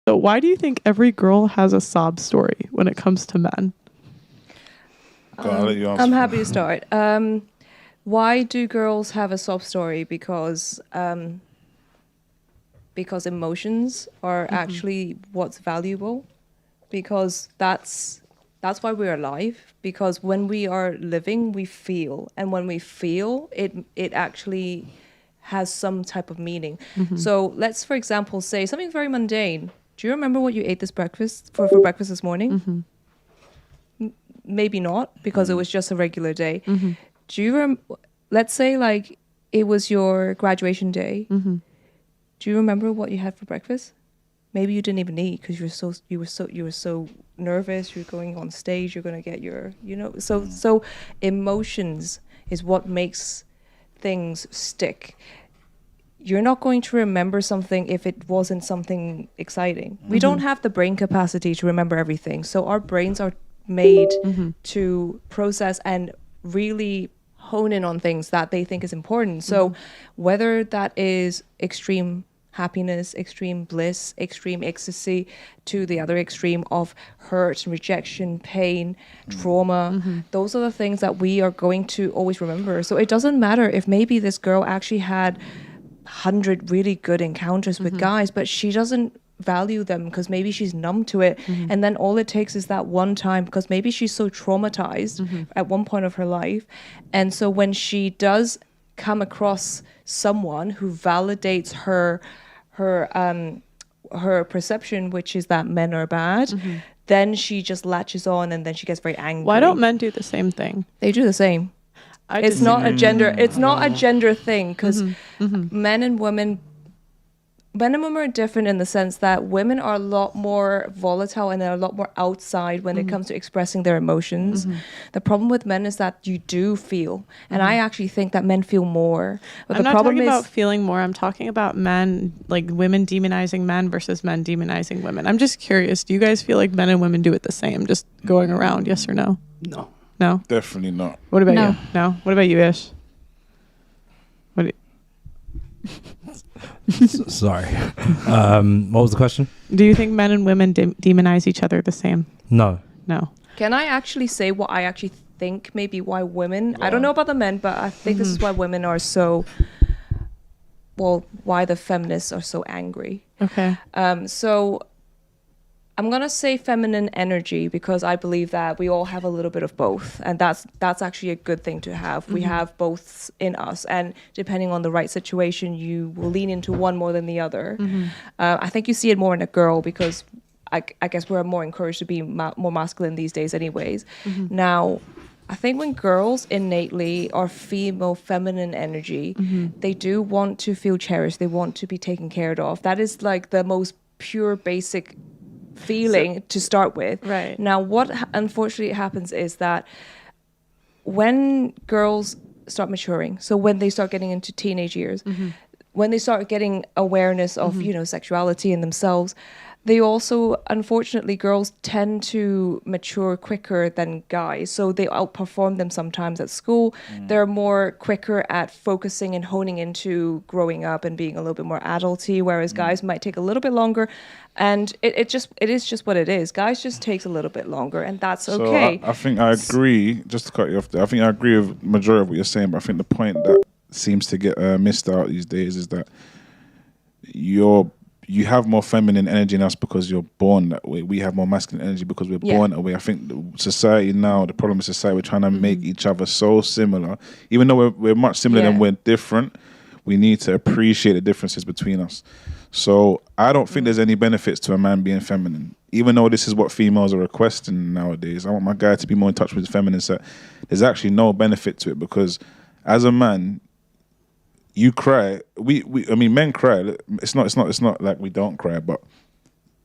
So why do you think every girl has a sob story when it comes to men? I'll let you answer. I'm happy to start. Why do girls have a sob story? Because emotions are actually what's valuable. Because that's why we're alive. Because when we are living, we feel, and when we feel, it actually has some type of meaning. So let's, for example, say something very mundane. Do you remember what you ate this breakfast for breakfast this morning? Maybe not, because it was just a regular day. Do you let's say like it was your graduation day. Do you remember what you had for breakfast? Maybe you didn't even eat because you were so nervous. You're going on stage. You're going to get your, so emotions is what makes things stick. You're not going to remember something if it wasn't something exciting. We don't have the brain capacity to remember everything. So our brains are made to process and really hone in on things that they think is important. So whether that is extreme happiness, extreme bliss, extreme ecstasy, to the other extreme of hurt, rejection, pain, trauma, those are the things that we are going to always remember. So it doesn't matter if maybe this girl actually had 100 really good encounters with guys, but she doesn't value them because maybe she's numb to it. And then all it takes is that one time, because maybe she's so traumatized at one point of her life. And so when she does come across someone who validates her perception, which is that men are bad, then she just latches on, and then she gets very angry. Why don't men do the same thing? They do the same. It's not a gender thing, because men and women are different in the sense that women are a lot more volatile and they're a lot more outside when it comes to expressing their emotions. The problem with men is that you do feel, and I actually think that men feel more. But I'm the not problem talking is about feeling more. I'm talking about men, like women demonizing men versus men demonizing women. I'm just curious. Do you guys feel like men and women do it the same? Just going around, yes or no? No. No? Definitely not. What about No. you? No? What about you, Ish? What Sorry. What was the question? do you think men and women demonize each other the same? No. No. Can I actually say what I actually think maybe why women, I don't know about the men, but I think this is why women are so, why the feminists are so angry. Okay. So I'm going to say feminine energy because I believe that we all have a little bit of both. And that's actually a good thing to have. We have both in us. And depending on the right situation, you will lean into one more than the other. I think you see it more in a girl because I guess we're more encouraged to be more masculine these days anyways. Now, I think when girls innately are female feminine energy, they do want to feel cherished. They want to be taken care of. That is like the most pure basic feeling to start with. Right. Now, what unfortunately happens is that when girls start maturing, so when they start getting into teenage years, when they start getting awareness of, sexuality in themselves, they also, unfortunately, girls tend to mature quicker than guys. So they outperform them sometimes at school. They're more quicker at focusing and honing into growing up and being a little bit more adulty, whereas guys might take a little bit longer. And it is just what it is. Guys just takes a little bit longer, and that's okay. So I think I agree, just to cut you off there, I think I agree with majority of what you're saying, but I think the point that seems to get missed out these days is that you have more feminine energy in us because you're born that way. We have more masculine energy because we're born that way. I think the society now, the problem with society, we're trying to make each other so similar. Even though we're much similar than we're different, we need to appreciate the differences between us. So I don't think there's any benefits to a man being feminine. Even though this is what females are requesting nowadays, I want my guy to be more in touch with his feminine side. There's actually no benefit to it because as a man, you cry. I mean, men cry. It's not like we don't cry, but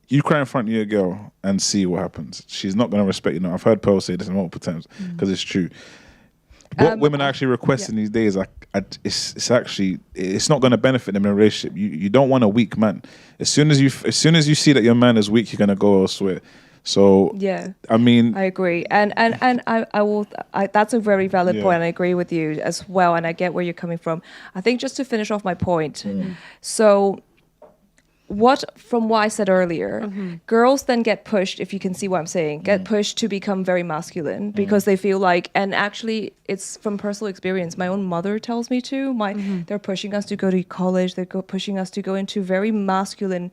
you cry in front of your girl and see what happens. She's not going to respect you. I've heard Pearl say this multiple times because it's true. What women are actually requesting these days, it's not going to benefit them in a relationship. You don't want a weak man. As soon as you see that your man is weak, you're going to go elsewhere. So I mean, I agree, and I will. That's a very valid point, and I agree with you as well. And I get where you're coming from. I think just to finish off my point, so from what I said earlier, girls then get pushed, if you can see what I'm saying, get pushed to become very masculine because they feel like, and actually it's from personal experience. My own mother tells me to, they're pushing us to go to college. They're pushing us to go into very masculine,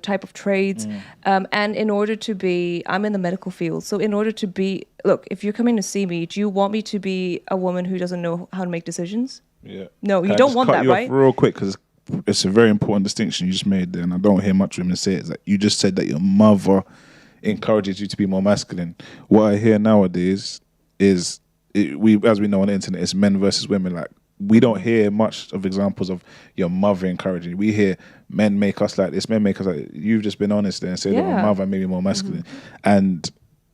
type of trades. And in order to be, I'm in the medical field. So in order to be, look, if you're coming to see me, do you want me to be a woman who doesn't know how to make decisions? Yeah. No, you don't want that, right? Real quick, because it's a very important distinction you just made there, and I don't hear much women say it. It's like you just said that your mother encourages you to be more masculine. What I hear nowadays is, as we know on the internet, it's men versus women. Like, we don't hear much of examples of your mother encouraging you. We hear men make us like this, men make us like this. You've just been honest there and said that my mother made me more masculine. And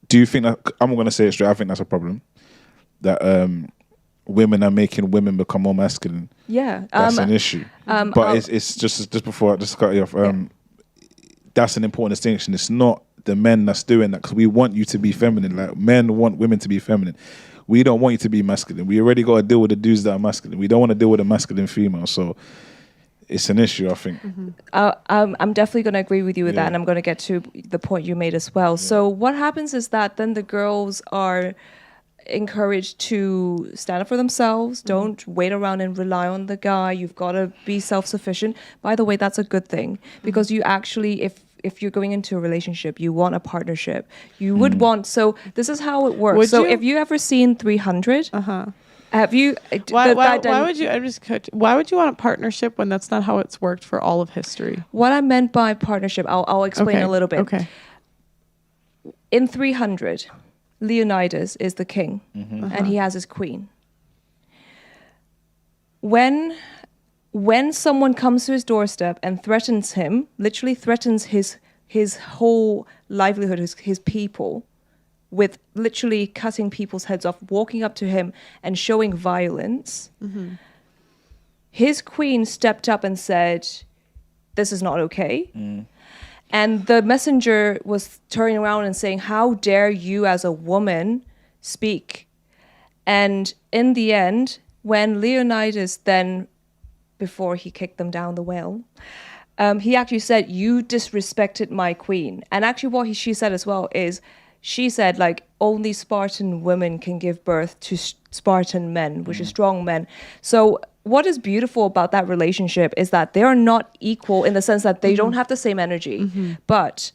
do you think that, I'm going to say it straight, I think that's a problem, that women are making women become more masculine. Yeah, that's an issue. But it's just before I just cut you off. That's an important distinction. It's not the men that's doing that, because we want you to be feminine. Like, men want women to be feminine. We don't want you to be masculine. We already got to deal with the dudes that are masculine. We don't want to deal with a masculine female. So it's an issue, I think. I'm definitely going to agree with you with that, and I'm going to get to the point you made as well. Yeah. So what happens is that then the girls are encouraged to stand up for themselves. Don't wait around and rely on the guy. You've got to be self-sufficient. By the way, that's a good thing, because you actually, if you're going into a relationship, you want a partnership. You would want, so this is how it works. If you ever seen 300, have you? Why would you? Why would you want a partnership when that's not how it's worked for all of history? What I meant by partnership, I'll explain a little bit. Okay. In 300, Leonidas is the king, and he has his queen. When someone comes to his doorstep and threatens him, literally threatens his whole livelihood, his people, with literally cutting people's heads off, walking up to him and showing violence, his queen stepped up and said, "This is not okay." And the messenger was turning around and saying, "How dare you as a woman speak?" And in the end, when Leonidas then, before he kicked them down the well, he actually said, "You disrespected my queen." And actually what she said as well is, she said, like, only Spartan women can give birth to Spartan men, which is strong men. So what is beautiful about that relationship is that they are not equal in the sense that they don't have the same energy, but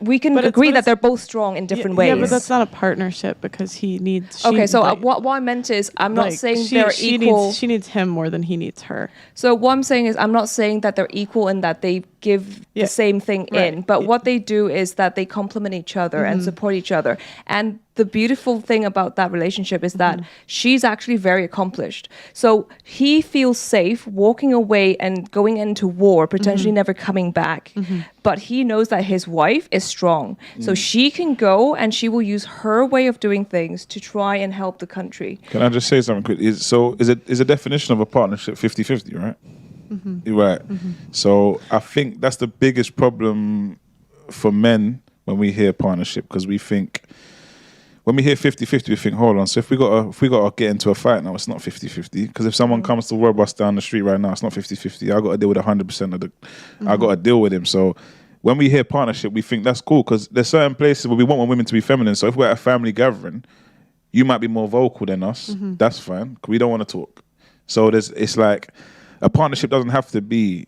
we can agree that they're both strong in different ways. Yeah, but that's not a partnership, because he needs... Okay, so what I meant is, I'm not saying they're equal. She needs him more than he needs her. So what I'm saying is, I'm not saying that they're equal in that they give the same thing in, but what they do is that they complement each other and support each other. And the beautiful thing about that relationship is that she's actually very accomplished. So he feels safe walking away and going into war, potentially never coming back. But he knows that his wife is strong. So she can go and she will use her way of doing things to try and help the country. Can I just say something quick? Is a definition of a partnership 50-50, right? Right. So I think that's the biggest problem for men when we hear partnership, because we think, when we hear 50-50, we think, hold on, so if we got to get into a fight now, it's not 50-50. Because if someone comes to rob us down the street right now, it's not 50-50. I got to deal with 100% of the... I got to deal with him. So when we hear partnership, we think that's cool, because there's certain places where we want women to be feminine. So if we're at a family gathering, you might be more vocal than us. That's fine, because we don't want to talk. So it's like, a partnership doesn't have to be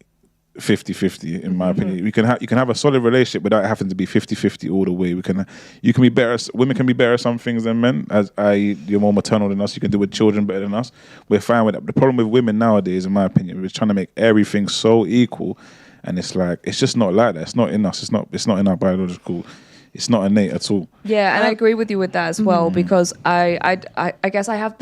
50-50, in my opinion. You can have a solid relationship without having to be 50-50 all the way. You can be better. Women can be better at some things than men. You're more maternal than us. You can deal with children better than us. We're fine with that. But the problem with women nowadays, in my opinion, is trying to make everything so equal, and it's like, it's just not like that. It's not in us. It's not in our biological. It's not innate at all. Yeah, and I agree with you with that as well, because I guess I have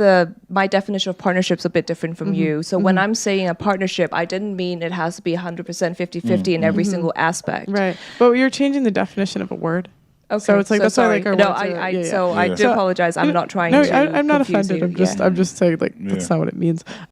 my definition of partnerships a bit different from you. So when I'm saying a partnership, I didn't mean it has to be 100% 50-50 in every single aspect. Right, but you're changing the definition of a word. Okay, so it's like, that's sorry. why, like, our words I do apologize. I'm not trying to I'm not confuse offended. you. I'm just saying, like, that's not what it means.